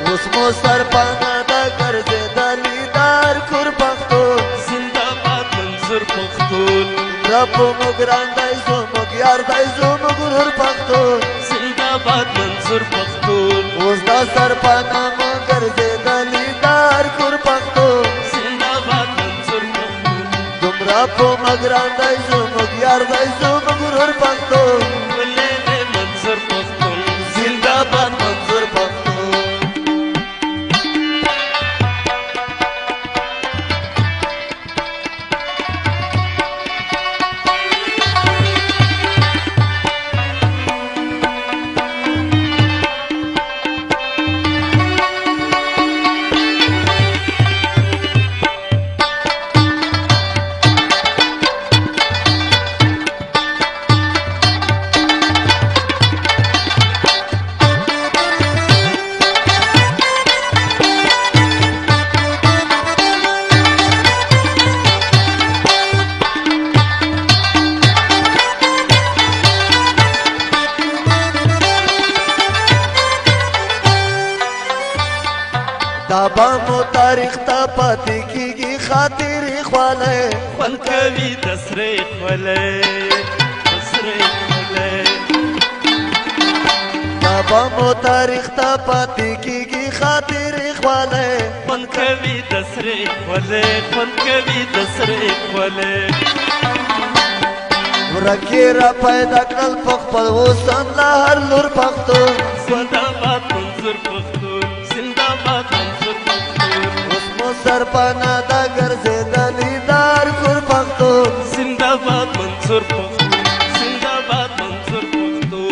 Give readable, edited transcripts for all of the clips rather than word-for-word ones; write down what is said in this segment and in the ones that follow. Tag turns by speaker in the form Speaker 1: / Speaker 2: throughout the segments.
Speaker 1: اوس مو سرپانا دا ګرځېدلي دار کور پښتون
Speaker 2: زنده باد منظور پښتون
Speaker 1: رب مو ګران دی زموږ یار دی زموږ ورور پښتون
Speaker 2: زنده باد منظور پښتون
Speaker 1: اوس دا سرپانا مو ګرځېدلي دار کور پښتون
Speaker 2: زنده باد منظور پښتون
Speaker 1: دومره په مو ګران دی زموږ یار دی زموږ ورور پښتون
Speaker 2: ولې دې منظور پښتون
Speaker 1: زنده باد منظور پښتون دا به مو تاریخ ته پاتې کېږي خاطرې خوالی
Speaker 2: خوند کوي د سرې خولۍ د سرې خولۍ
Speaker 1: دا به مو تاریخ ته پاتې کېږي خاطرې خوالی
Speaker 2: خوند کوي د سرې خولۍ خوند کوي د سرې خولۍ
Speaker 1: ورکې را پیدا کړل په خپل وسن له هر لور پښتون
Speaker 2: زنده باد منظور پښتون زنده باد منظور پښتون
Speaker 1: اوس مو سرپانا دا ګرځېدلي دار کور پښتون
Speaker 2: زنده باد منظور پښتون زنده باد منظور پښتون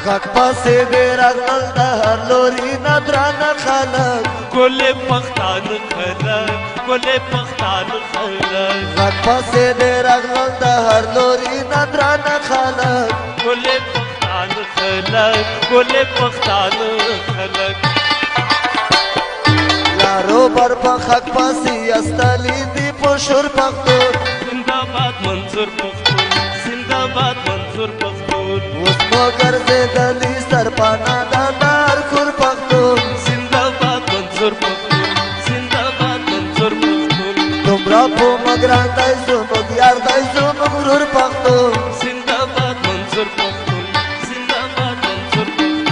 Speaker 1: غږ پسې دې راغلل د هر لوري نه درانه خلک
Speaker 2: ګلې پښتانه خلک ګلې پښتانه خلک
Speaker 1: غږ پسې دې راغلل د هر لوري نه درانه خلک
Speaker 2: ګلې پښتانه خلک ګلې پښتانه خلک
Speaker 1: لارو بر په حق پسې استلي دي په شور پښتون
Speaker 2: زنده باد منظور پښتون زنده باد منظور پښتون
Speaker 1: اوس مو ګرځېدلي سرپانا دا دار کور پښتون
Speaker 2: زنده باد منظور پښتون زنده باد منظور پښتون
Speaker 1: دومره په مو ګران دی زموږ یار دی زموږ ورور پښتون
Speaker 2: زنده باد منظور پښتون زنده باد منظور پښتون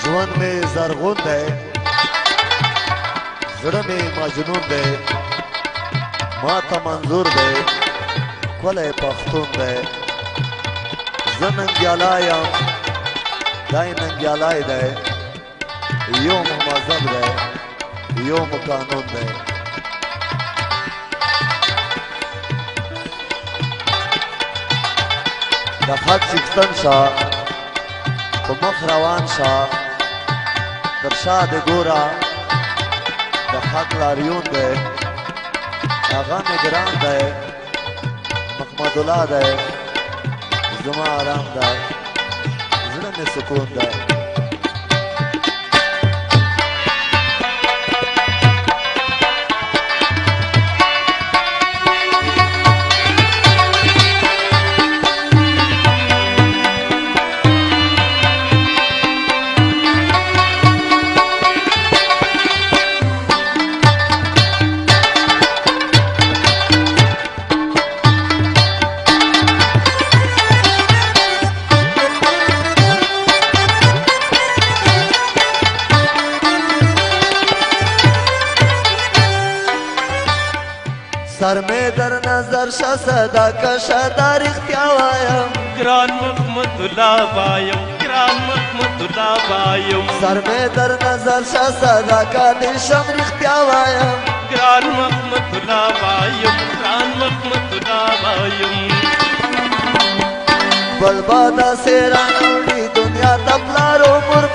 Speaker 1: ژوند مې زرغون دی زړه مې مجنون دی ما ته منظور دی ښکلی پښتون دی زه ننګیالی یم دی ننګیالی دی یو مو مذهب دی یو مو قانون دی د خط چکستن شه په مخ روان شه تر شا دې ګوره د حق لاریون دی هغه مې ګران دی محمد الله دی زما آرام دی زړه مې سکون دی سر می در نظر شه صدقه شه دا رښتیا وایم
Speaker 2: ګران محمد الله وایم ګران محمد الله وایم
Speaker 1: سر می در نظر شه صدقه دې شم رښتیا وایم
Speaker 2: ګران محمد الله وایم ګران محمد الله وایم
Speaker 1: بل با داسې رانه وړي دنیا ته پلار عمر